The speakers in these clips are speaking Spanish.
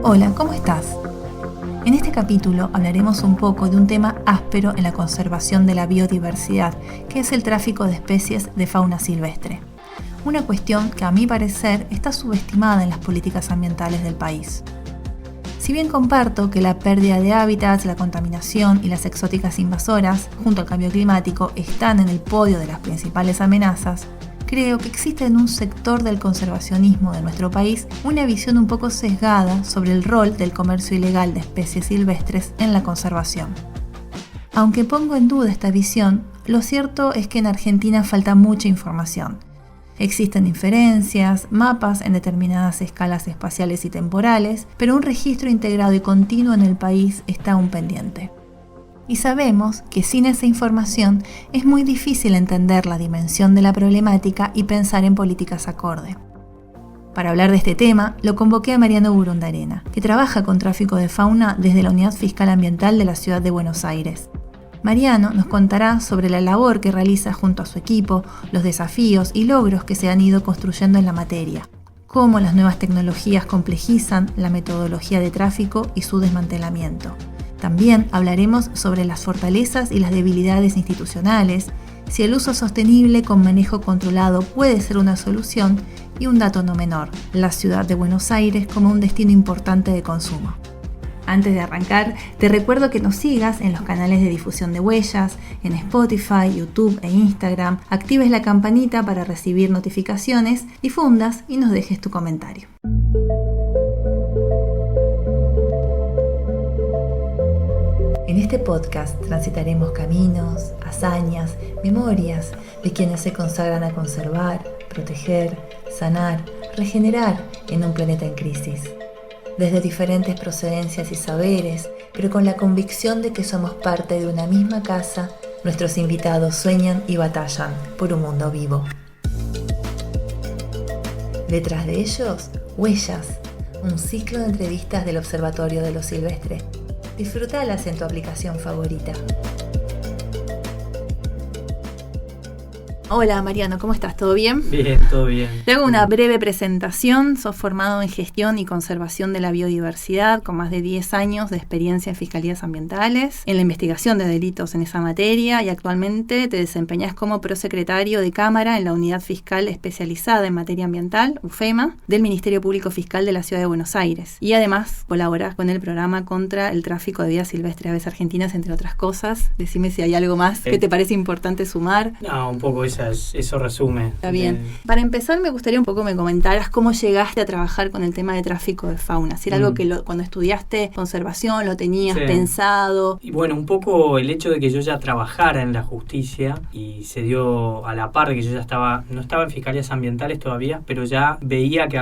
Hola, ¿cómo estás? En este capítulo hablaremos un poco de un tema áspero en la conservación de la biodiversidad, que es el tráfico de especies de fauna silvestre. Una cuestión que, a mi parecer, está subestimada en las políticas ambientales del país. Si bien comparto que la pérdida de hábitats, la contaminación y las exóticas invasoras, junto al cambio climático, están en el podio de las principales amenazas, creo que existe en un sector del conservacionismo de nuestro país una visión un poco sesgada sobre el rol del comercio ilegal de especies silvestres en la conservación. Aunque pongo en duda esta visión, lo cierto es que en Argentina falta mucha información. Existen inferencias, mapas en determinadas escalas espaciales y temporales, pero un registro integrado y continuo en el país está aún pendiente. Y sabemos que sin esa información es muy difícil entender la dimensión de la problemática y pensar en políticas acorde. Para hablar de este tema, lo convoqué a Mariano Burundarena, que trabaja con tráfico de fauna desde la Unidad Fiscal Ambiental de la Ciudad de Buenos Aires. Mariano nos contará sobre la labor que realiza junto a su equipo, los desafíos y logros que se han ido construyendo en la materia, cómo las nuevas tecnologías complejizan la metodología de tráfico y su desmantelamiento. También hablaremos sobre las fortalezas y las debilidades institucionales, si el uso sostenible con manejo controlado puede ser una solución y un dato no menor, la ciudad de Buenos Aires como un destino importante de consumo. Antes de arrancar, te recuerdo que nos sigas en los canales de difusión de huellas, en Spotify, YouTube e Instagram, actives la campanita para recibir notificaciones, difundas y nos dejes tu comentario. En este podcast transitaremos caminos, hazañas, memorias de quienes se consagran a conservar, proteger, sanar, regenerar en un planeta en crisis. Desde diferentes procedencias y saberes, pero con la convicción de que somos parte de una misma casa, nuestros invitados sueñan y batallan por un mundo vivo. Detrás de ellos, Huellas, un ciclo de entrevistas del Observatorio de lo Silvestre. Disfrútalas en tu aplicación favorita. Hola Mariano, ¿cómo estás? ¿Todo bien? Bien, todo bien. Te hago una breve presentación. Sos formado en Gestión y Conservación de la Biodiversidad, con más de 10 años de experiencia en fiscalías ambientales, en la investigación de delitos en esa materia, y actualmente te desempeñas como prosecretario de Cámara en la Unidad Fiscal Especializada en Materia Ambiental, UFEMA, del Ministerio Público Fiscal de la Ciudad de Buenos Aires. Y además colaborás con el programa contra el tráfico de vida silvestre aves argentinas, entre otras cosas. Decime si hay algo más que te parece importante sumar. No, un poco eso resume. Está bien. Para empezar, me gustaría un poco me comentaras cómo llegaste a trabajar con el tema de tráfico de fauna. Si era algo que cuando estudiaste conservación lo tenías pensado. Y bueno, un poco el hecho de que yo ya trabajara en la justicia y se dio a la par de que yo ya no estaba en fiscalías ambientales todavía, pero ya veía que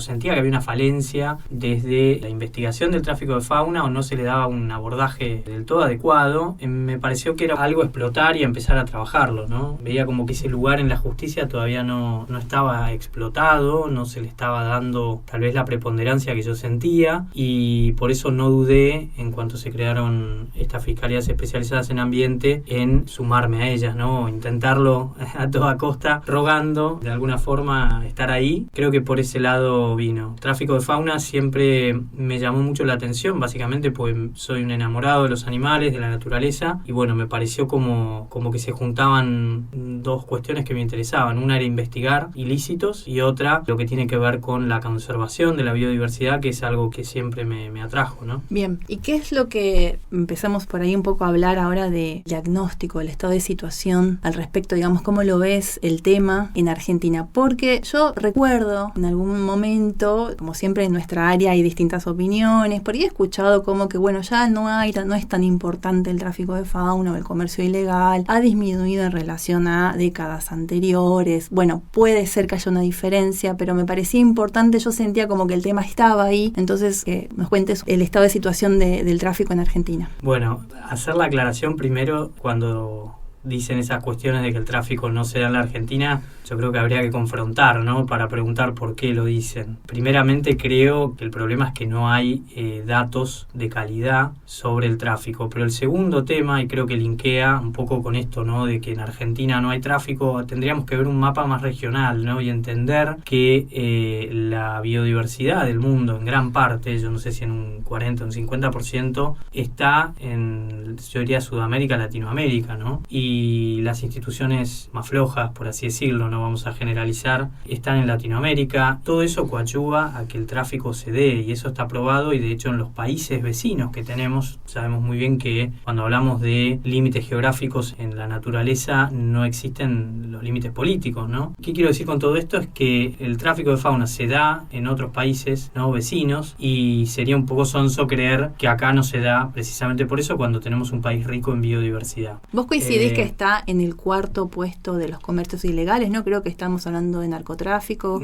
sentía que había una falencia desde la investigación del tráfico de fauna, o no se le daba un abordaje del todo adecuado. Me pareció que era algo a explotar y a empezar a trabajarlo, ¿no? Veía como que ese lugar en la justicia todavía no estaba explotado, no se le estaba dando tal vez la preponderancia que yo sentía, y por eso no dudé, en cuanto se crearon estas fiscalías especializadas en ambiente, en sumarme a ellas, ¿no? Intentarlo a toda costa, rogando de alguna forma estar ahí. Creo que por ese lado vino. Tráfico de fauna siempre me llamó mucho la atención, básicamente pues soy un enamorado de los animales, de la naturaleza, y bueno, me pareció como que se juntaban dos cuestiones que me interesaban. Una era investigar ilícitos y otra lo que tiene que ver con la conservación de la biodiversidad, que es algo que siempre me atrajo, ¿no? Bien, ¿y qué es lo que empezamos por ahí un poco a hablar ahora de diagnóstico, el estado de situación al respecto, digamos, cómo lo ves el tema en Argentina? Porque yo recuerdo en algún momento, como siempre en nuestra área hay distintas opiniones, por ahí he escuchado como que bueno, ya no es tan importante el tráfico de fauna o el comercio ilegal, ha disminuido en relación a décadas anteriores. Bueno, puede ser que haya una diferencia, pero me parecía importante, yo sentía como que el tema estaba ahí, entonces que nos cuentes el estado de situación del tráfico en Argentina. Bueno, hacer la aclaración primero, cuando dicen esas cuestiones de que el tráfico no se da en la Argentina, yo creo que habría que confrontar, ¿no? Para preguntar por qué lo dicen. Primeramente creo que el problema es que no hay datos de calidad sobre el tráfico, pero el segundo tema, y creo que linkea un poco con esto, ¿no? De que en Argentina no hay tráfico, tendríamos que ver un mapa más regional, ¿no? Y entender que la biodiversidad del mundo, en gran parte, yo no sé si en un 40 o un 50%, está en, yo diría, Sudamérica, Latinoamérica, ¿no? Y las instituciones más flojas, por así decirlo, no vamos a generalizar, están en Latinoamérica. Todo eso coadyuva a que el tráfico se dé, y eso está probado, y de hecho en los países vecinos que tenemos, sabemos muy bien que cuando hablamos de límites geográficos en la naturaleza no existen los límites políticos, ¿no? ¿Qué quiero decir con todo esto? Es que el tráfico de fauna se da en otros países, ¿no? Vecinos, y sería un poco sonso creer que acá no se da precisamente por eso cuando tenemos un país rico en biodiversidad. Vos coincidís que está en el cuarto puesto de los comercios ilegales, ¿no? Creo que estamos hablando de narcotráfico,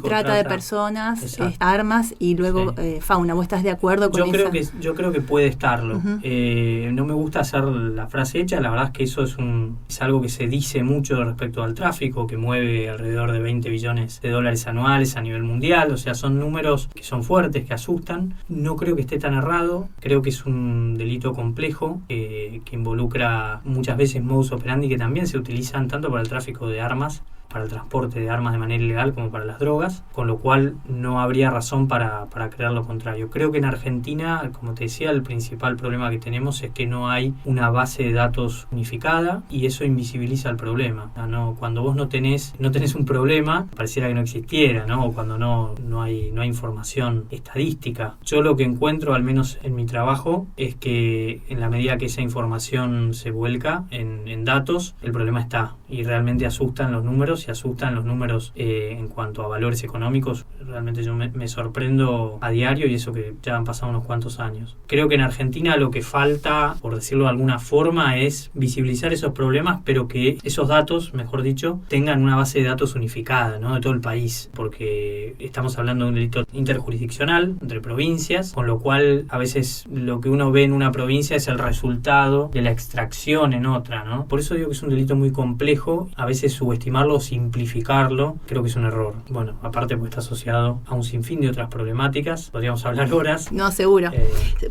trata de personas, armas y luego fauna. ¿Vos estás de acuerdo con eso? Yo creo que puede estarlo. No me gusta hacer la frase hecha, la verdad es que eso es algo que se dice mucho respecto al tráfico, que mueve alrededor de 20 billones de dólares anuales a nivel mundial, o sea, son números que son fuertes, que asustan. No creo que esté tan errado, creo que es un delito complejo que involucra muchas veces modus operandi que también se utilizan tanto para el tráfico de armas, para el transporte de armas de manera ilegal, como para las drogas, con lo cual no habría razón para creer lo contrario. Creo que en Argentina, como te decía, el principal problema que tenemos es que no hay una base de datos unificada, y eso invisibiliza el problema. Cuando vos no tenés un problema, pareciera que no existiera, ¿no? O cuando no hay información estadística. Yo lo que encuentro, al menos en mi trabajo, es que en la medida que esa información se vuelca en datos, el problema está, y realmente asustan los números, y asustan los números en cuanto a valores económicos. Realmente yo me sorprendo a diario, y eso que ya han pasado unos cuantos años. Creo que en Argentina lo que falta, por decirlo de alguna forma, es visibilizar esos problemas, pero que esos datos, mejor dicho, tengan una base de datos unificada, ¿no? De todo el país, porque estamos hablando de un delito interjurisdiccional entre provincias, con lo cual a veces lo que uno ve en una provincia es el resultado de la extracción en otra, ¿no? Por eso digo que es un delito muy complejo. A veces subestimarlo, simplificarlo, creo que es un error. Bueno, aparte porque está asociado a un sinfín de otras problemáticas, podríamos hablar horas. No, seguro.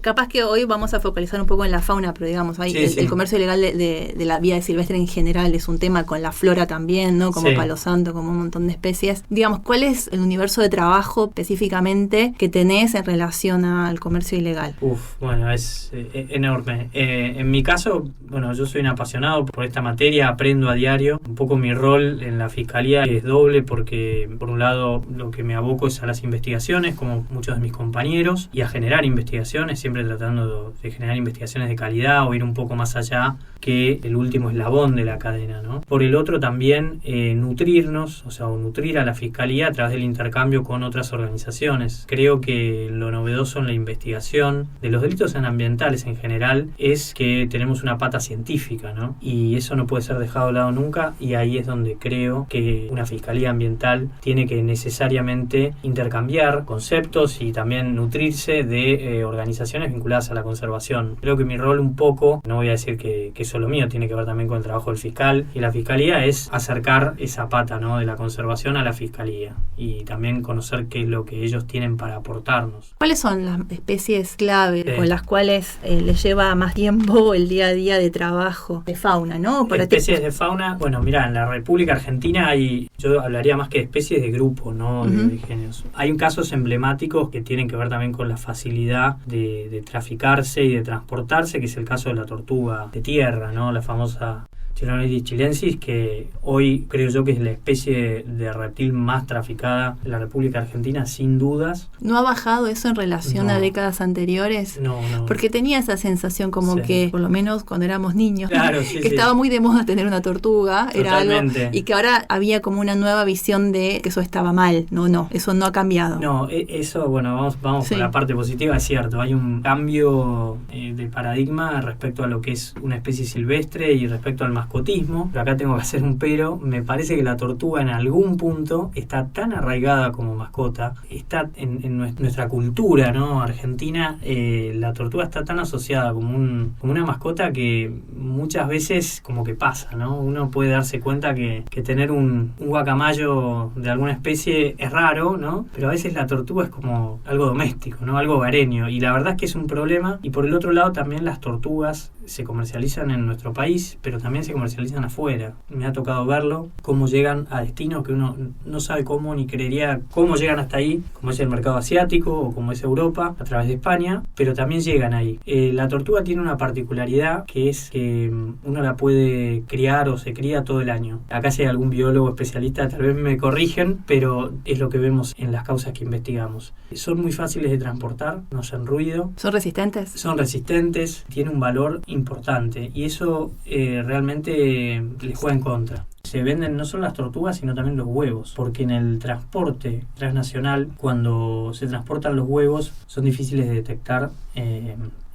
Capaz que hoy vamos a focalizar un poco en la fauna, pero digamos, el comercio ilegal de la vida silvestre en general es un tema, con la flora también, ¿no? Como palo santo, como un montón de especies. Digamos, ¿cuál es el universo de trabajo específicamente que tenés en relación al comercio ilegal? Bueno, es enorme. En mi caso, bueno, yo soy un apasionado por esta materia, aprendo a diario. Un poco mi rol en la fiscalía es doble, porque por un lado lo que me aboco es a las investigaciones, como muchos de mis compañeros, y a generar investigaciones, siempre tratando de generar investigaciones de calidad o ir un poco más allá que el último eslabón de la cadena, ¿no? Por el otro también nutrirnos, o nutrir a la fiscalía a través del intercambio con otras organizaciones. Creo que lo novedoso en la investigación de los delitos ambientales en general es que tenemos una pata científica, ¿no? Y eso no puede ser dejado de lado nunca, y ahí es donde creo que una fiscalía ambiental tiene que necesariamente intercambiar conceptos y también nutrirse de organizaciones vinculadas a la conservación. Creo que mi rol un poco, no voy a decir que es solo mío, tiene que ver también con el trabajo del fiscal y la fiscalía, es acercar esa pata, ¿no? De la conservación a la fiscalía, y también conocer qué es lo que ellos tienen para aportarnos. ¿Cuáles son las especies clave con las cuales les lleva más tiempo el día a día de trabajo de fauna, ¿no? Especies de fauna, bueno, mira, en la República Argentina yo hablaría más que de especies de grupo, no de géneros. Hay casos emblemáticos que tienen que ver también con la facilidad de traficarse y de transportarse, que es el caso de la tortuga de tierra, ¿no? La famosa Chilonoidis chilensis, que hoy creo yo que es la especie de reptil más traficada de la República Argentina, sin dudas. ¿No ha bajado eso en relación a décadas anteriores? No. Porque tenía esa sensación como que, por lo menos cuando éramos niños, que estaba muy de moda tener una tortuga, era algo, y que ahora había como una nueva visión de que eso estaba mal. No, eso no ha cambiado. No, eso, bueno, vamos por la parte positiva, es cierto, hay un cambio de paradigma respecto a lo que es una especie silvestre y respecto al mascotismo, pero acá tengo que hacer un pero. Me parece que la tortuga en algún punto está tan arraigada como mascota, está en nuestra cultura, ¿no? Argentina, la tortuga está tan asociada como una mascota que muchas veces como que pasa, ¿no? Uno puede darse cuenta que tener un guacamayo de alguna especie es raro, ¿no? Pero a veces la tortuga es como algo doméstico, ¿no? Algo hogareño, y la verdad es que es un problema. Y por el otro lado también las tortugas se comercializan en nuestro país, pero también se comercializan afuera. Me ha tocado verlo, cómo llegan a destinos que uno no sabe cómo, ni creería cómo llegan hasta ahí, como es el mercado asiático o como es Europa, a través de España, pero también llegan ahí. La tortuga tiene una particularidad, que es que uno la puede criar o se cría todo el año. Acá si hay algún biólogo especialista tal vez me corrigen, pero es lo que vemos en las causas que investigamos. Son muy fáciles de transportar, no hacen ruido. ¿Son resistentes? Son resistentes, tienen un valor importante, y eso realmente les juega en contra. Se venden no solo las tortugas, sino también los huevos, porque en el transporte transnacional, cuando se transportan los huevos, son difíciles de detectar.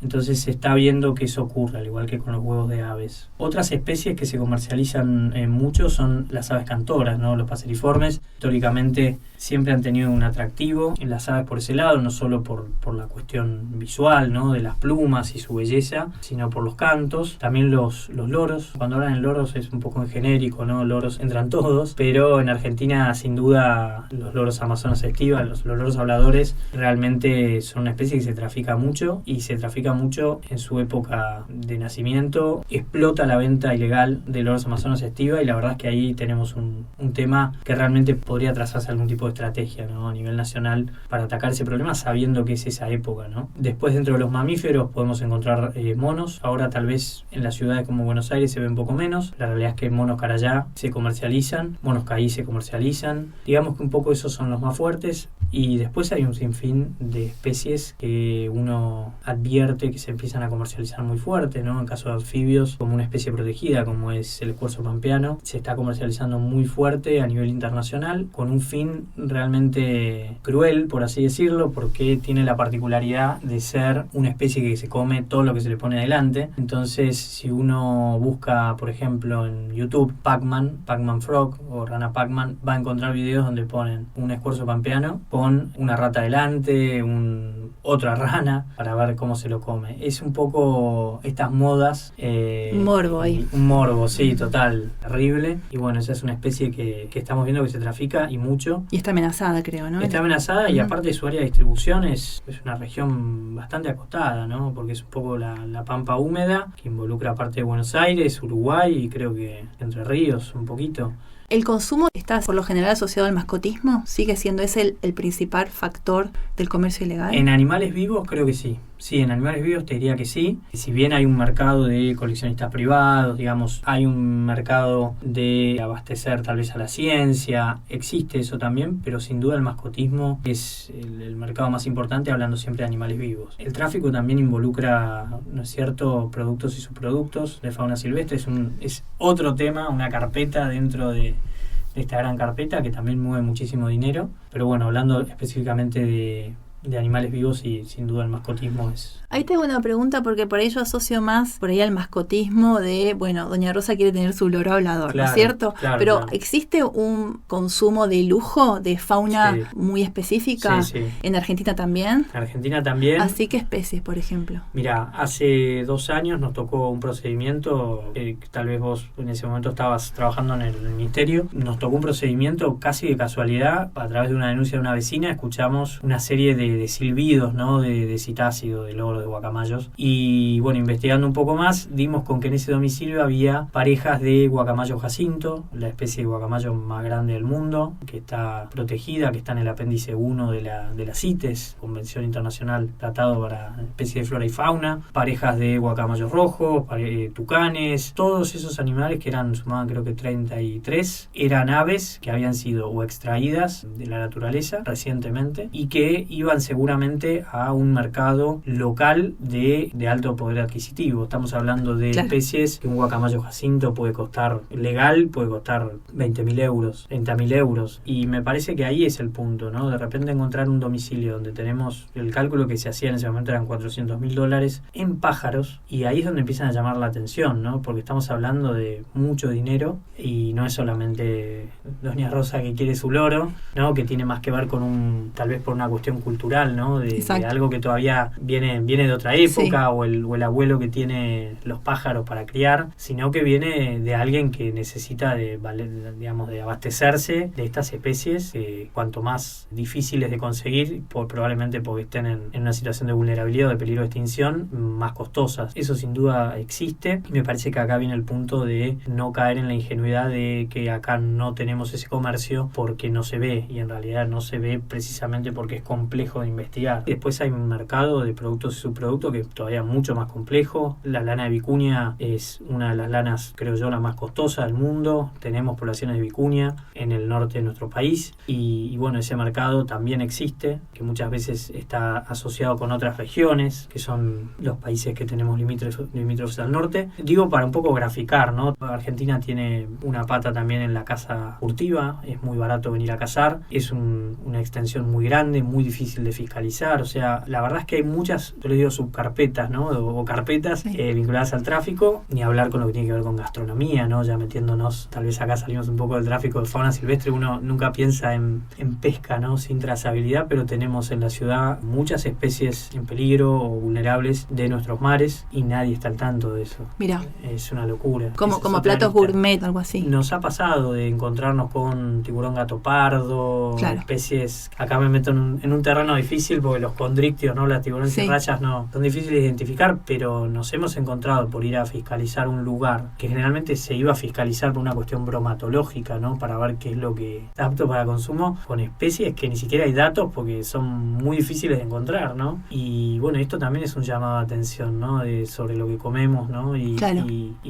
Entonces se está viendo que eso ocurre, al igual que con los huevos de aves. Otras especies que se comercializan mucho son las aves cantoras, ¿no? Los paseriformes. Históricamente siempre han tenido un atractivo en las aves por ese lado, no solo por la cuestión visual, ¿no? De las plumas y su belleza, sino por los cantos. También los loros. Cuando hablan en loros es un poco en genérico, ¿no? Loros entran todos, pero en Argentina sin duda los loros amazonas estiva, los loros habladores, realmente son una especie que se trafica mucho, y se trafica mucho en su época de nacimiento. Explota la venta ilegal de loros amazonas estiva, y la verdad es que ahí tenemos un tema que realmente podría trazarse algún tipo de estrategia, ¿no? A nivel nacional para atacar ese problema, sabiendo que es esa época, ¿no? Después, dentro de los mamíferos podemos encontrar monos. Ahora tal vez en las ciudades como Buenos Aires se ve un poco menos. La realidad es que monos carayá se comercializan, monos caí se comercializan. Digamos que un poco esos son los más fuertes, y después hay un sinfín de especies que uno advierte que se empiezan a comercializar muy fuerte, ¿no? En caso de anfibios, como una especie protegida como es el escuerzo pampeano, se está comercializando muy fuerte a nivel internacional, con un fin realmente cruel, por así decirlo, porque tiene la particularidad de ser una especie que se come todo lo que se le pone adelante. Entonces, si uno busca, por ejemplo, en YouTube Pac-Man Frog o Rana Pac-Man, va a encontrar videos donde ponen un escuerzo pampeano con una rata adelante, otra rana, para ver cómo se lo come. Es un poco estas modas. Un morbo ahí. Un morbo, sí, total, terrible. Y bueno, esa es una especie que estamos viendo que se trafica, y mucho. Y está amenazada, creo, ¿no? Está amenazada, y aparte su área de distribución es una región bastante acotada, ¿no? Porque es un poco la pampa húmeda, que involucra parte de Buenos Aires, Uruguay, y creo que Entre Ríos un poquito. ¿El consumo está por lo general asociado al mascotismo? ¿Sigue siendo ese el principal factor del comercio ilegal? En animales vivos creo que sí. Sí, en animales vivos te diría que sí. Si bien hay un mercado de coleccionistas privados, digamos, hay un mercado de abastecer tal vez a la ciencia, existe eso también, pero sin duda el mascotismo es el mercado más importante, hablando siempre de animales vivos. El tráfico también involucra, ¿no es cierto?, productos y subproductos de fauna silvestre. Es otro tema, una carpeta dentro de esta gran carpeta que también mueve muchísimo dinero. Pero bueno, hablando específicamente de animales vivos, y sin duda el mascotismo es... Ahí tengo una pregunta, porque por ahí yo asocio más por ahí al mascotismo de, bueno, Doña Rosa quiere tener su loro hablador, claro, ¿no es cierto? Claro, pero claro. ¿existe un consumo de lujo de fauna muy específica? Sí. ¿En Argentina también? En Argentina también. ¿Así qué especies, por ejemplo? Mira, hace 2 años nos tocó un procedimiento, tal vez vos en ese momento estabas trabajando en el ministerio, nos tocó un procedimiento casi de casualidad. A través de una denuncia de una vecina escuchamos una serie de silbidos, ¿no? De citácido, de loro, de guacamayos, y bueno, investigando un poco más dimos con que en ese domicilio había parejas de guacamayo jacinto, la especie de guacamayo más grande del mundo, que está protegida, que está en el apéndice 1 de la CITES, Convención Internacional Tratado para Especies de Flora y Fauna, parejas de guacamayos rojos, tucanes, todos esos animales que sumaban creo que 33, eran aves que habían sido o extraídas de la naturaleza recientemente y que iban apuntan seguramente a un mercado local de alto poder adquisitivo. Estamos hablando de especies que un guacamayo jacinto puede costar, legal, puede costar 20.000 euros, 30.000 euros. Y me parece que ahí es el punto, ¿no? De repente encontrar un domicilio donde tenemos el cálculo que se hacía en ese momento eran $400.000 en pájaros, y ahí es donde empiezan a llamar la atención, ¿no? Porque estamos hablando de mucho dinero y no es solamente Doña Rosa que quiere su loro, ¿no? Que tiene más que ver con tal vez por una cuestión cultural, ¿no? De algo que todavía viene de otra época, o el abuelo que tiene los pájaros para criar, sino que viene de alguien que necesita de abastecerse de estas especies, cuanto más difíciles de conseguir, probablemente porque estén en una situación de vulnerabilidad o de peligro de extinción, más costosas. Eso sin duda existe, y me parece que acá viene el punto de no caer en la ingenuidad de que acá no tenemos ese comercio porque no se ve, y en realidad no se ve precisamente porque es complejo de investigar. Después hay un mercado de productos y subproductos que es todavía mucho más complejo. La lana de vicuña es una de las lanas, creo yo, la más costosa del mundo. Tenemos poblaciones de vicuña en el norte de nuestro país, y bueno, ese mercado también existe, que muchas veces está asociado con otras regiones, que son los países que tenemos limítrofes al norte. Digo, para un poco graficar, ¿no? Argentina tiene una pata también en la caza furtiva, es muy barato venir a cazar, es una extensión muy grande, muy difícil de fiscalizar. O sea, la verdad es que hay muchas, yo les digo, subcarpetas, ¿no? O carpetas vinculadas al tráfico, ni hablar con lo que tiene que ver con gastronomía, ¿no? Ya metiéndonos, tal vez acá salimos un poco del tráfico de fauna silvestre, uno nunca piensa en pesca, ¿no? Sin trazabilidad, pero tenemos en la ciudad muchas especies en peligro o vulnerables de nuestros mares, y nadie está al tanto de eso. Mira, es una locura. Como platos gourmet, algo así. Nos ha pasado de encontrarnos con tiburón gato pardo, especies. Acá me meto en un terreno difícil porque los condrictios, ¿no? Las tiburones y rayas no son difíciles de identificar, pero nos hemos encontrado por ir a fiscalizar un lugar que generalmente se iba a fiscalizar por una cuestión bromatológica, ¿no? Para ver qué es lo que está apto para consumo, con especies que ni siquiera hay datos porque son muy difíciles de encontrar, ¿no? Y bueno, esto también es un llamado de atención, ¿no? Sobre lo que comemos, ¿no? Y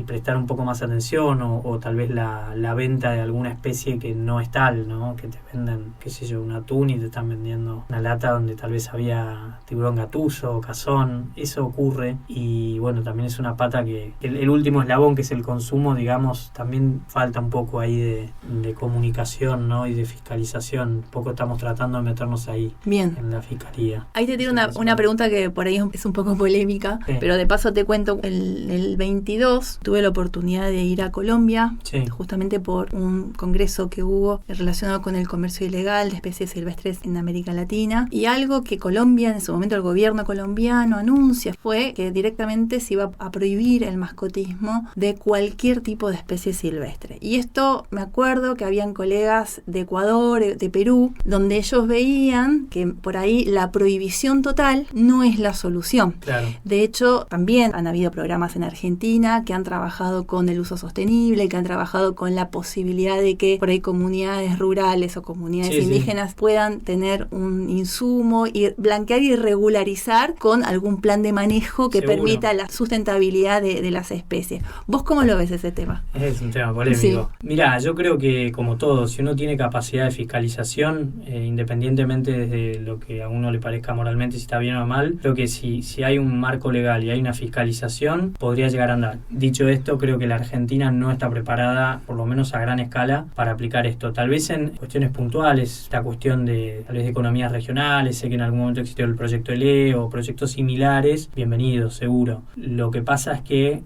prestar un poco más atención, o tal vez la venta de alguna especie que no es tal, ¿no? Que te venden, qué sé yo, un atún y te están vendiendo una lata donde tal vez había tiburón gatuso o cazón. Eso ocurre, y bueno, también es una pata que el último eslabón, que es el consumo, digamos, también falta un poco ahí de comunicación, ¿no? Y de fiscalización. Un poco estamos tratando de meternos ahí. Bien. En la fiscalía. Ahí te tiro una pregunta que por ahí es un poco polémica, pero de paso te cuento, el 22 tuve la oportunidad de ir a Colombia, justamente por un congreso que hubo relacionado con el comercio ilegal de especies silvestres en América Latina, y algo que Colombia, en su momento el gobierno colombiano anuncia, fue que directamente se iba a prohibir el mascotismo de cualquier tipo de especie silvestre. Y esto, me acuerdo que habían colegas de Ecuador, de Perú, donde ellos veían que por ahí la prohibición total no es la solución. Claro. De hecho, también han habido programas en Argentina que han trabajado con el uso sostenible, que han trabajado con la posibilidad de que por ahí comunidades rurales o comunidades indígenas puedan tener un insumo y blanquear y regularizar con algún plan de manejo que permita la sustentabilidad de las especies. ¿Vos cómo lo ves ese tema? Es un tema polémico. Mirá, yo creo que, como todo, si uno tiene capacidad de fiscalización, independientemente desde lo que a uno le parezca moralmente, si está bien o mal, creo que si hay un marco legal y hay una fiscalización, podría llegar a andar. Dicho esto, creo que la Argentina no está preparada, por lo menos a gran escala, para aplicar esto. Tal vez en cuestiones puntuales, la cuestión de tal vez de economías regionales, sé que en algún momento existió el proyecto ELE o proyectos similares, bienvenidos, seguro. Lo que pasa es que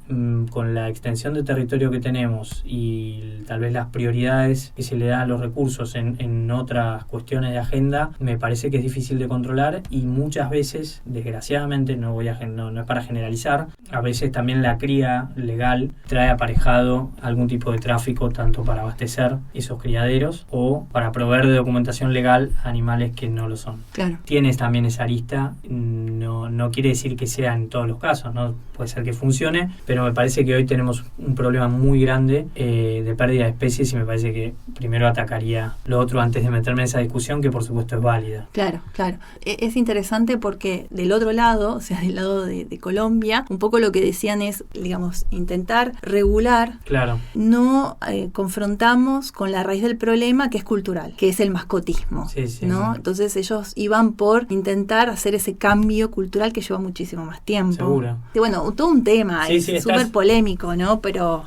con la extensión de territorio que tenemos y tal vez las prioridades que se le dan a los recursos en otras cuestiones de agenda, me parece que es difícil de controlar, y muchas veces, desgraciadamente, no es para generalizar, a veces también la cría legal trae aparejado algún tipo de tráfico, tanto para abastecer esos criaderos o para proveer de documentación legal a animales que no lo son. Claro. Tienes también esa arista, no quiere decir que sea en todos los casos, ¿no? Puede ser que funcione, pero me parece que hoy tenemos un problema muy grande de pérdida de especies, y me parece que primero atacaría lo otro antes de meterme en esa discusión, que por supuesto es válida. Claro. Es interesante porque del otro lado, o sea, del lado de Colombia, un poco lo que decían es, digamos, intentar regular. Claro. No confrontamos con la raíz del problema, que es cultural, que es el mascotismo, ¿no? Entonces ellos van por intentar hacer ese cambio cultural que lleva muchísimo más tiempo. Seguro. Y bueno, todo un tema, es súper polémico, ¿no? Pero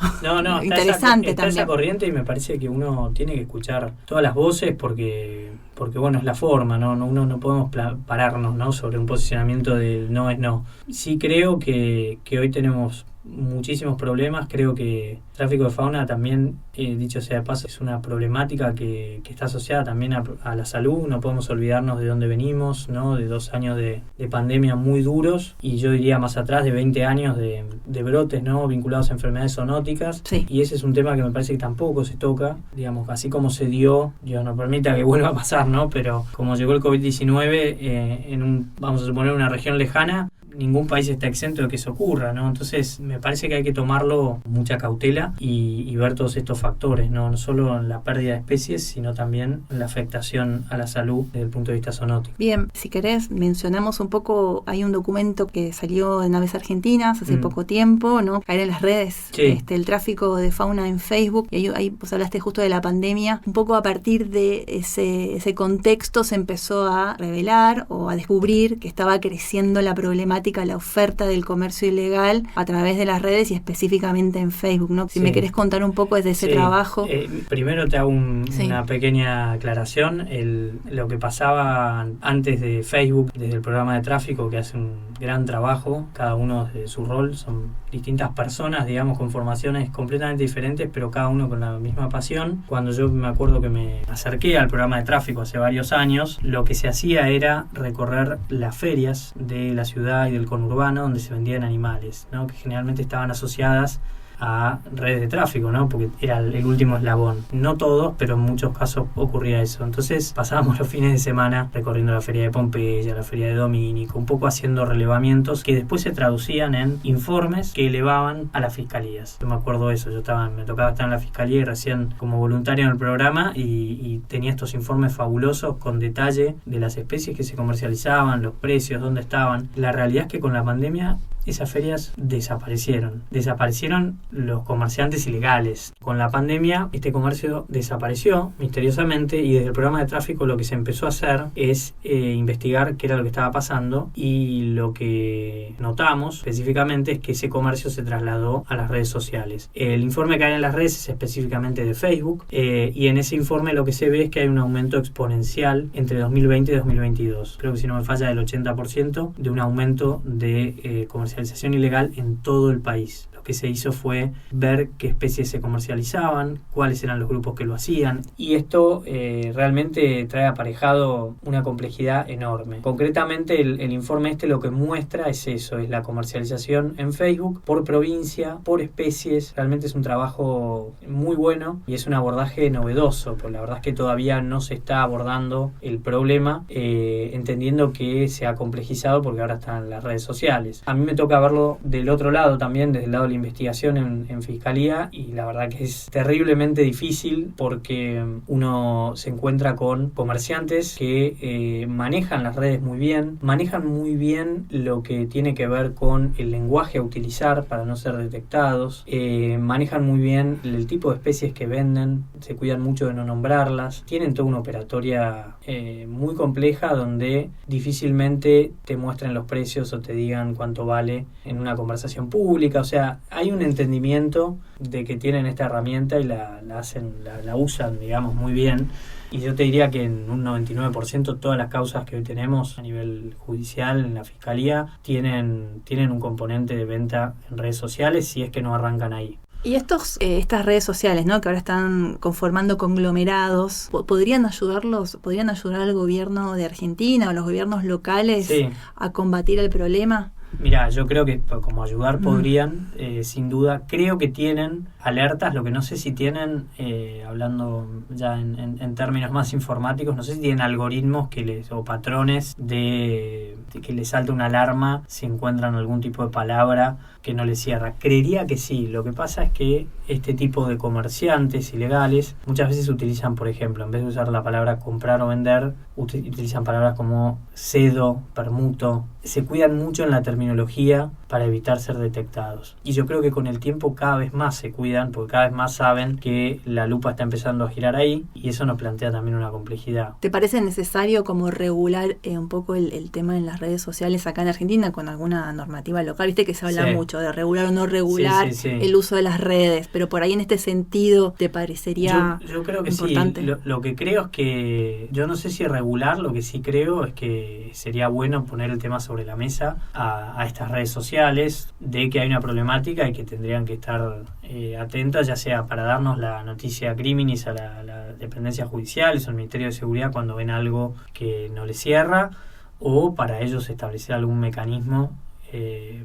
interesante está también. Esa corriente, y me parece que uno tiene que escuchar todas las voces porque bueno, es la forma, ¿no? Uno no podemos pararnos, ¿no?, sobre un posicionamiento de no es no. Sí creo que hoy tenemos muchísimos problemas. Creo que tráfico de fauna también, dicho sea de paso, es una problemática que está asociada también a la salud. No podemos olvidarnos de dónde venimos, ¿no? De 2 años de pandemia muy duros, y yo diría más atrás de 20 años de brotes, ¿no?, vinculados a enfermedades zoonóticas. Sí. Y ese es un tema que me parece que tampoco se toca, digamos, así como se dio, Dios no permita que vuelva a pasar, ¿no? Pero como llegó el COVID-19 vamos a suponer, una región lejana, ningún país está exento de que eso ocurra, ¿no? Entonces me parece que hay que tomarlo con mucha cautela y ver todos estos factores, ¿no? No solo en la pérdida de especies, sino también en la afectación a la salud desde el punto de vista zoonótico. Bien, si querés mencionamos un poco, hay un documento que salió en Aves Argentinas hace poco tiempo, ¿no? Caer en las redes, sí. El tráfico de fauna en Facebook, y ahí pues hablaste justo de la pandemia. Un poco a partir de ese contexto se empezó a revelar o a descubrir que estaba creciendo la problemática, la oferta del comercio ilegal a través de las redes y específicamente en Facebook, ¿no? Si me querés contar un poco de ese trabajo. Primero te hago una pequeña aclaración. Lo que pasaba antes de Facebook, desde el programa de tráfico, que hace un gran trabajo, cada uno de su rol, son distintas personas, digamos, con formaciones completamente diferentes, pero cada uno con la misma pasión. Cuando yo me acuerdo que me acerqué al programa de tráfico hace varios años, lo que se hacía era recorrer las ferias de la ciudad y del conurbano donde se vendían animales, ¿no?, que generalmente estaban asociadas a redes de tráfico, ¿no?, porque era el último eslabón. No todos, pero en muchos casos ocurría eso. Entonces pasábamos los fines de semana recorriendo la feria de Pompeya, la feria de Domínico, un poco haciendo relevamientos que después se traducían en informes que elevaban a las fiscalías. Yo me acuerdo de eso, me tocaba estar en la fiscalía y recién como voluntario en el programa y tenía estos informes fabulosos con detalle de las especies que se comercializaban, los precios, dónde estaban. La realidad es que con la pandemia esas ferias desaparecieron los comerciantes ilegales. Con la pandemia este comercio desapareció misteriosamente, y desde el programa de tráfico lo que se empezó a hacer es investigar qué era lo que estaba pasando, y lo que notamos específicamente es que ese comercio se trasladó a las redes sociales. El informe que hay en las redes es específicamente de Facebook, y en ese informe lo que se ve es que hay un aumento exponencial entre 2020 y 2022. Creo que, si no me falla, del 80% de un aumento de comercialización ilegal en todo el país. Lo que se hizo fue ver qué especies se comercializaban, cuáles eran los grupos que lo hacían, y esto realmente trae aparejado una complejidad enorme. Concretamente el informe lo que muestra es eso, es la comercialización en Facebook por provincia, por especies. Realmente es un trabajo muy bueno y es un abordaje novedoso, porque la verdad es que todavía no se está abordando el problema, entendiendo que se ha complejizado porque ahora están las redes sociales. A mí me toca verlo del otro lado también, desde el lado de la investigación en Fiscalía, y la verdad que es terriblemente difícil porque uno se encuentra con comerciantes que manejan las redes muy bien, manejan muy bien lo que tiene que ver con el lenguaje a utilizar para no ser detectados, manejan muy bien el tipo de especies que venden, se cuidan mucho de no nombrarlas, tienen toda una operatoria muy compleja donde difícilmente te muestran los precios o te digan cuánto vale en una conversación pública. O sea, hay un entendimiento de que tienen esta herramienta y la usan, digamos, muy bien. Y yo te diría que en un 99% todas las causas que hoy tenemos a nivel judicial, en la Fiscalía, tienen un componente de venta en redes sociales, si es que no arrancan ahí. Y estas redes sociales, ¿no?, que ahora están conformando conglomerados, ¿podrían ayudar al gobierno de Argentina o los gobiernos locales a combatir el problema? Mira, yo creo que como ayudar podrían, sin duda. Creo que tienen alertas, lo que no sé si tienen, hablando ya en términos más informáticos, no sé si tienen algoritmos o patrones de que les salte una alarma si encuentran algún tipo de palabra no le cierra. Creería que sí. Lo que pasa es que este tipo de comerciantes ilegales muchas veces utilizan, por ejemplo, en vez de usar la palabra comprar o vender, utilizan palabras como cedo, permuto. Se cuidan mucho en la terminología para evitar ser detectados. Y yo creo que con el tiempo cada vez más se cuidan, porque cada vez más saben que la lupa está empezando a girar ahí, y eso nos plantea también una complejidad. ¿Te parece necesario como regular un poco el tema en las redes sociales acá en Argentina con alguna normativa local? Viste que se habla mucho de regular o no regular el uso de las redes, pero por ahí en este sentido te parecería yo creo que importante. Sí. Lo que creo es que, yo no sé si regular, lo que sí creo es que sería bueno poner el tema sobre la mesa a estas redes sociales, de que hay una problemática y que tendrían que estar atentas, ya sea para darnos la noticia criminis a la dependencia judicial, o al Ministerio de Seguridad cuando ven algo que no les cierra, o para ellos establecer algún mecanismo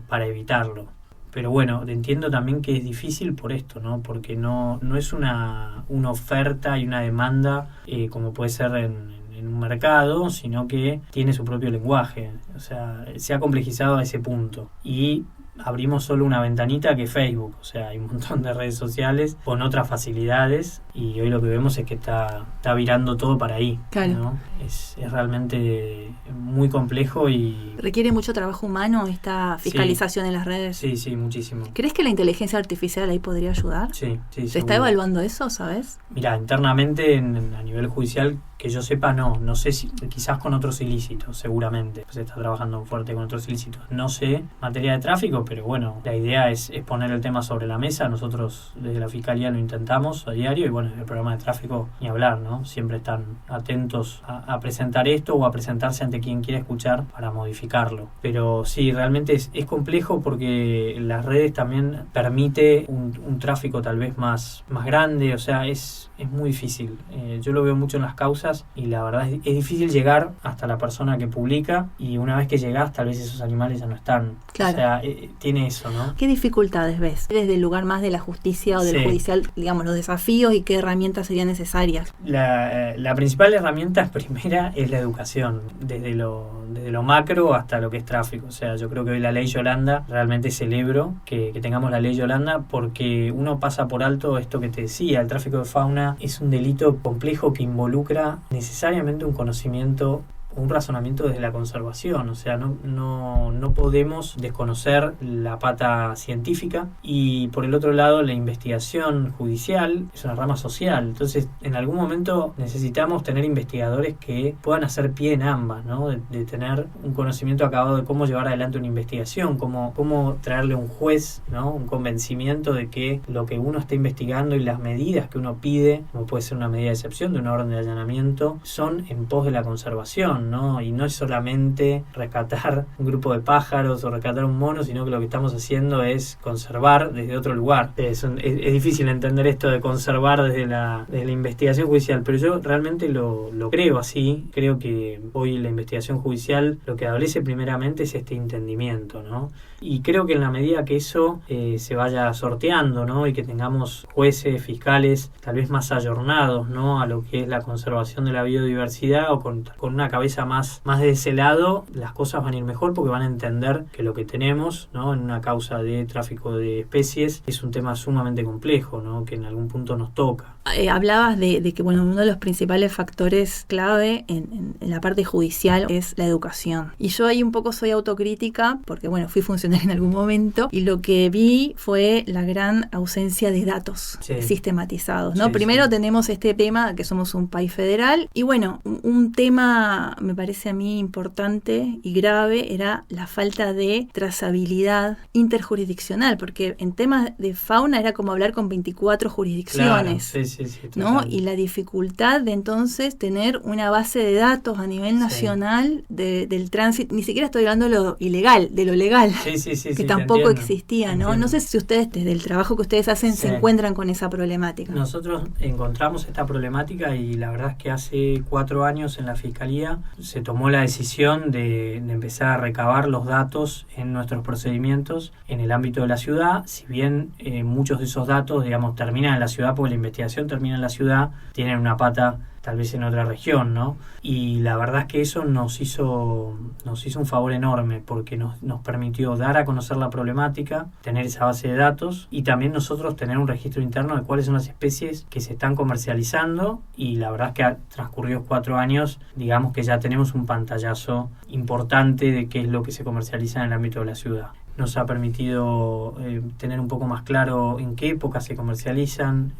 para evitarlo. Pero bueno, entiendo también que es difícil por esto, ¿no? Porque no es una oferta y una demanda como puede ser en un mercado, sino que tiene su propio lenguaje. O sea, se ha complejizado a ese punto. Y abrimos solo una ventanita que es Facebook. O sea, hay un montón de redes sociales con otras facilidades, y hoy lo que vemos es que está virando todo para ahí, claro, ¿no? Es realmente muy complejo y... ¿Requiere mucho trabajo humano esta fiscalización en las redes? Sí, muchísimo. ¿Crees que la inteligencia artificial ahí podría ayudar? Sí. ¿Se está evaluando eso, sabes? Mira, internamente a nivel judicial, que yo sepa, no sé si quizás con otros ilícitos, seguramente se está trabajando fuerte con otros ilícitos, no sé, materia de tráfico, pero bueno, la idea es poner el tema sobre la mesa. Nosotros desde la Fiscalía lo intentamos a diario, y bueno, el programa de tráfico ni hablar, ¿no? Siempre están atentos a presentar esto o a presentarse ante quien quiera escuchar para modificarlo. Pero sí, realmente es complejo, porque las redes también permite un tráfico tal vez más grande, o sea, es muy difícil. Yo lo veo mucho en las causas, y la verdad es difícil llegar hasta la persona que publica, y una vez que llegas tal vez esos animales ya no están. Claro. O sea, tiene eso, ¿no? ¿Qué dificultades ves desde el lugar más de la justicia o del judicial, digamos, los desafíos y qué herramientas serían necesarias? La principal herramienta primera es la educación, desde lo macro hasta lo que es tráfico. O sea, yo creo que hoy la ley Yolanda, realmente celebro que tengamos la ley Yolanda, porque uno pasa por alto esto que te decía. El tráfico de fauna es un delito complejo que involucra necesariamente un conocimiento, un razonamiento desde la conservación. O sea, no podemos desconocer la pata científica, y por el otro lado la investigación judicial es una rama social. Entonces en algún momento necesitamos tener investigadores que puedan hacer pie en ambas, ¿no? De tener un conocimiento acabado de cómo llevar adelante una investigación, cómo traerle a un juez, ¿no? Un convencimiento de que lo que uno está investigando y las medidas que uno pide, como puede ser una medida de excepción de una orden de allanamiento, son en pos de la conservación, ¿no? Y no es solamente rescatar un grupo de pájaros o rescatar un mono, sino que lo que estamos haciendo es conservar desde otro lugar. Es difícil entender esto de conservar desde la investigación judicial, pero yo realmente lo creo así. Creo que hoy la investigación judicial lo que adolece primeramente es este entendimiento, ¿no? Y creo que en la medida que eso se vaya sorteando, ¿no? Y que tengamos jueces, fiscales tal vez más ayornados, ¿no? A lo que es la conservación de la biodiversidad, o con una cabeza más de ese lado, las cosas van a ir mejor, porque van a entender que lo que tenemos, ¿no? En una causa de tráfico de especies es un tema sumamente complejo, ¿no? Que en algún punto nos toca. Hablabas de que, bueno, uno de los principales factores clave en la parte judicial es la educación. Y yo ahí un poco soy autocrítica, porque, bueno, fui funcionaria en algún momento, y lo que vi fue la gran ausencia de datos sistematizados, ¿no? Primero tenemos este tema que somos un país federal, y bueno, un tema me parece a mí importante y grave era la falta de trazabilidad interjurisdiccional, porque en temas de fauna era como hablar con 24 jurisdicciones. Claro, ¿no? Y la dificultad de entonces tener una base de datos a nivel nacional del tránsito, ni siquiera estoy hablando de lo ilegal, de lo legal, que tampoco existía, ¿no? No sé si ustedes, desde el trabajo que ustedes hacen, se encuentran con esa problemática. Nosotros encontramos esta problemática, y la verdad es que hace 4 años en la Fiscalía se tomó la decisión de empezar a recabar los datos en nuestros procedimientos en el ámbito de la ciudad. Si bien muchos de esos datos, digamos, terminan en la ciudad, porque la investigación termina en la ciudad, tienen una pata tal vez en otra región, ¿no? Y la verdad es que eso nos hizo un favor enorme, porque nos permitió dar a conocer la problemática, tener esa base de datos y también nosotros tener un registro interno de cuáles son las especies que se están comercializando, y la verdad es que transcurridos 4 años, digamos que ya tenemos un pantallazo importante de qué es lo que se comercializa en el ámbito de la ciudad. Nos ha permitido tener un poco más claro en qué época se comercializan,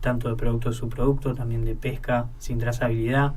tanto de producto de subproducto, también de pesca sin trazabilidad.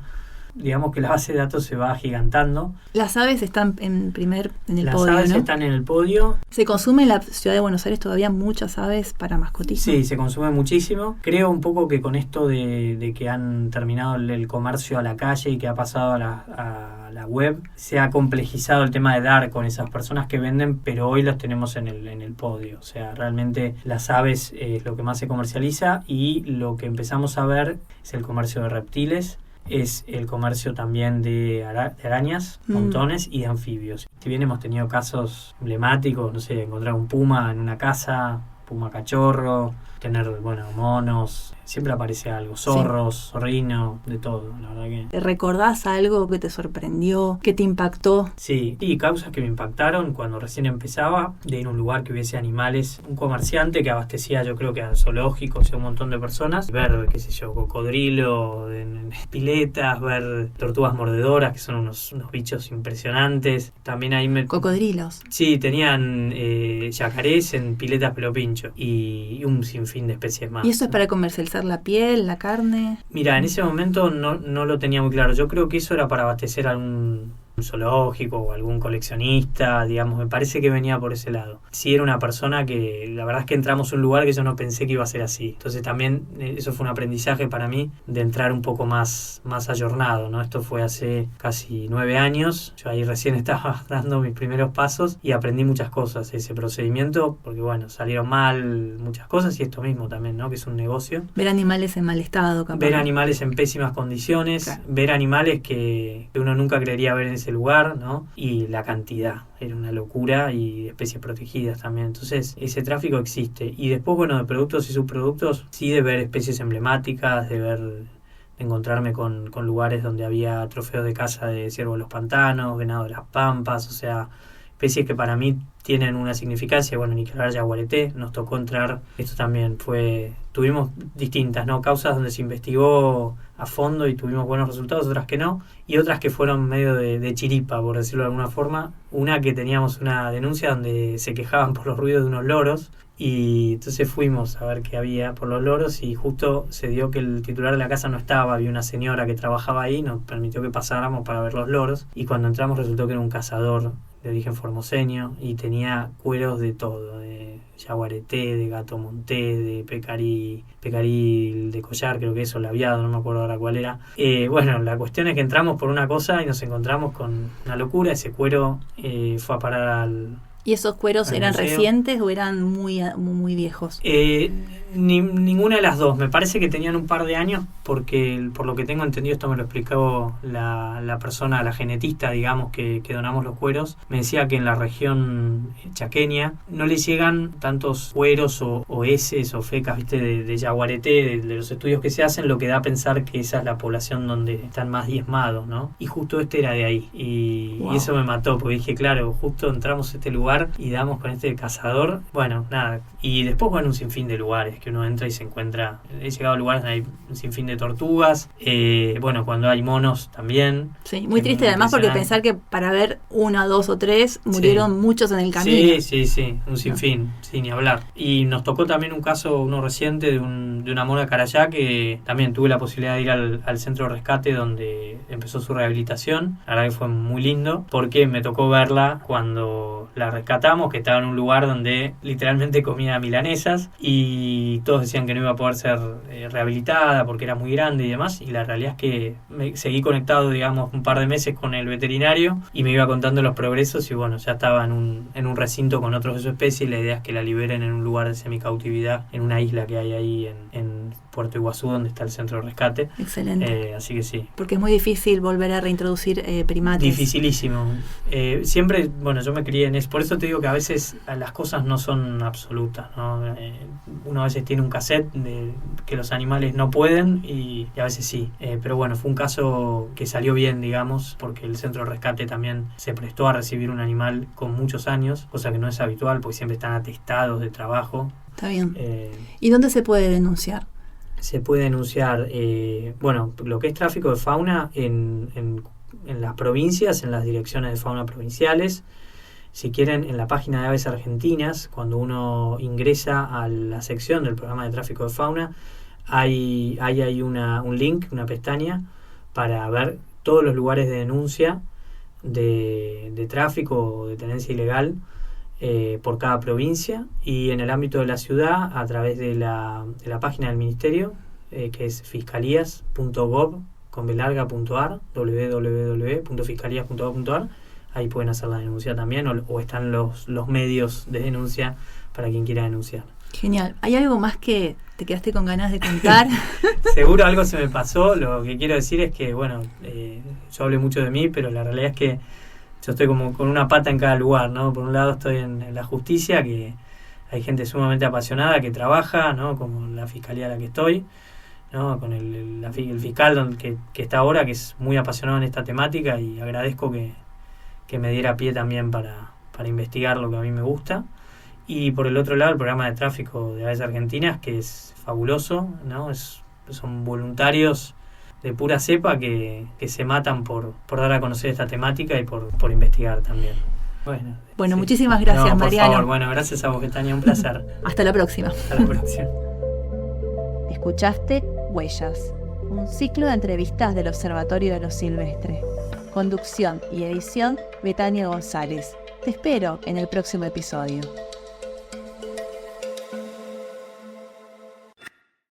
Digamos que la base de datos se va agigantando. Las aves están en el podio, Las aves ¿no? están en el podio. ¿Se consume en la ciudad de Buenos Aires todavía muchas aves para mascotismo? Sí, se consume muchísimo. Creo un poco que con esto de que han terminado el comercio a la calle y que ha pasado a la web, se ha complejizado el tema de dar con esas personas que venden, pero hoy las tenemos en el podio. O sea, realmente las aves es lo que más se comercializa, y lo que empezamos a ver es el comercio de reptiles, es el comercio también de arañas, montones, y de anfibios. Si bien hemos tenido casos emblemáticos, no sé, encontrar un puma en una casa, puma cachorro, tener, monos, siempre aparece algo, zorros, zorrino, de todo, la verdad que... ¿Te recordás algo que te sorprendió, que te impactó? Sí, y causas que me impactaron cuando recién empezaba, de ir a un lugar que hubiese animales, un comerciante que abastecía, yo creo que a zoológicos y a un montón de personas, ver, qué sé yo, cocodrilo en piletas, ver tortugas mordedoras, que son unos bichos impresionantes. También ahí ¿Cocodrilos? Sí, tenían yacarés en piletas pelopincho y un sinfín de especies más. ¿Y eso es para comercializar la piel, la carne? Mira, en ese momento no lo tenía muy claro. Yo creo que eso era para abastecer algún zoológico o algún coleccionista, digamos, me parece que venía por ese lado. Sí, era una persona que, la verdad es que entramos a un lugar que yo no pensé que iba a ser así. Entonces también eso fue un aprendizaje para mí, de entrar un poco más ayornado, ¿no? Esto fue hace casi 9 años, yo ahí recién estaba dando mis primeros pasos y aprendí muchas cosas ese procedimiento, porque salieron mal muchas cosas, y esto mismo también, ¿no? Que es un negocio. Ver animales en mal estado, capaz. Ver animales en pésimas condiciones, claro. Ver animales que uno nunca creería ver en ese lugar, ¿no? Y la cantidad, era una locura, y especies protegidas también. Entonces, ese tráfico existe. Y después, de productos y subproductos, sí, de ver especies emblemáticas, de encontrarme con lugares donde había trofeos de caza de ciervo de los pantanos, venado de las pampas, o sea, especies que para mí tienen una significancia. Ni que hablar de yaguareté, nos tocó entrar, esto también tuvimos distintas, ¿no? Causas donde se investigó a fondo y tuvimos buenos resultados, otras que no, y otras que fueron medio de chiripa, por decirlo de alguna forma. Una que teníamos una denuncia donde se quejaban por los ruidos de unos loros, y entonces fuimos a ver qué había por los loros, y justo se dio que el titular de la casa no estaba, había una señora que trabajaba ahí, nos permitió que pasáramos para ver los loros, y cuando entramos resultó que era un cazador de origen formoseño y tenía cueros de todo, de yaguareté, de gato montés, de pecarí de collar, creo que eso, labiado, no me acuerdo ahora cuál era. La cuestión es que entramos por una cosa y nos encontramos con una locura. Ese cuero fue a parar al... ¿Y esos cueros eran museo. ¿Recientes o eran muy, muy viejos? Ninguna de las dos. Me parece que tenían un par de años, porque por lo que tengo entendido, esto me lo explicó la persona, la genetista, digamos, que donamos los cueros. Me decía que en la región chaqueña no le llegan tantos cueros o heces o fecas, ¿viste? De yaguareté, de los estudios que se hacen, lo que da a pensar que esa es la población donde están más diezmados, ¿no? Y justo este era de ahí. Y eso me mató, porque dije, claro, justo entramos a este lugar y damos con este cazador. Nada. Y después, un sinfín de lugares que uno entra y se encuentra. He llegado a lugares donde hay un sinfín de tortugas. Cuando hay monos también. Sí, muy triste además, porque pensar que para ver 1, 2 o 3 murieron muchos en el camino. Sí, un sinfín, sin ni hablar. Y nos tocó también un caso, uno reciente, de una mona carayá, que también tuve la posibilidad de ir al centro de rescate donde empezó su rehabilitación. La verdad que fue muy lindo, porque me tocó verla cuando la rescatamos, que estaba en un lugar donde literalmente comía milanesas, y todos decían que no iba a poder ser rehabilitada porque era muy grande y demás, y la realidad es que me seguí conectado, digamos, un par de meses con el veterinario, y me iba contando los progresos, y ya estaba en un recinto con otros de su especie, y la idea es que la liberen en un lugar de semicautividad, en una isla que hay ahí en Puerto Iguazú, donde está el centro de rescate. Excelente. Así que sí. Porque es muy difícil volver a reintroducir primates. Dificilísimo. Siempre, bueno, yo me crié en eso. Por eso te digo que a veces las cosas no son absolutas, ¿no? Uno a veces tiene un cassette de que los animales no pueden y a veces sí. Pero bueno, fue un caso que salió bien, digamos, porque el centro de rescate también se prestó a recibir un animal con muchos años, cosa que no es habitual porque siempre están atestados de trabajo. Está bien. ¿Y dónde se puede denunciar? Se puede denunciar, bueno, lo que es tráfico de fauna en las provincias, en las direcciones de fauna provinciales. Si quieren, en la página de Aves Argentinas, cuando uno ingresa a la sección del programa de tráfico de fauna, hay un link, una pestaña, para ver todos los lugares de denuncia de tráfico o de tenencia ilegal por cada provincia, y en el ámbito de la ciudad a través de la página del ministerio, que es fiscalías.gov.ar, www.fiscalías.gov.ar. Ahí pueden hacer la denuncia también, o están los medios de denuncia para quien quiera denunciar. Genial. ¿Hay algo más que te quedaste con ganas de contar? Seguro algo se me pasó. Lo que quiero decir es que, bueno, yo hablé mucho de mí, pero la realidad es que yo estoy como con una pata en cada lugar, ¿no? Por un lado estoy en la justicia, que hay gente sumamente apasionada que trabaja, ¿no? Como la fiscalía a la que estoy, ¿no? Con el fiscal que está ahora, que es muy apasionado en esta temática, y agradezco que me diera pie también para investigar lo que a mí me gusta. Y por el otro lado, el programa de tráfico de Aves Argentinas, que es fabuloso, ¿no? Son voluntarios de pura cepa que se matan por dar a conocer esta temática y por investigar también. Bueno, sí. Muchísimas gracias, por Mariano. Favor. Bueno, gracias a vos, Betania, un placer. Hasta la próxima. Hasta la próxima. Escuchaste Huellas, un ciclo de entrevistas del Observatorio de lo Silvestre. Conducción y edición, Betania González. Te espero en el próximo episodio.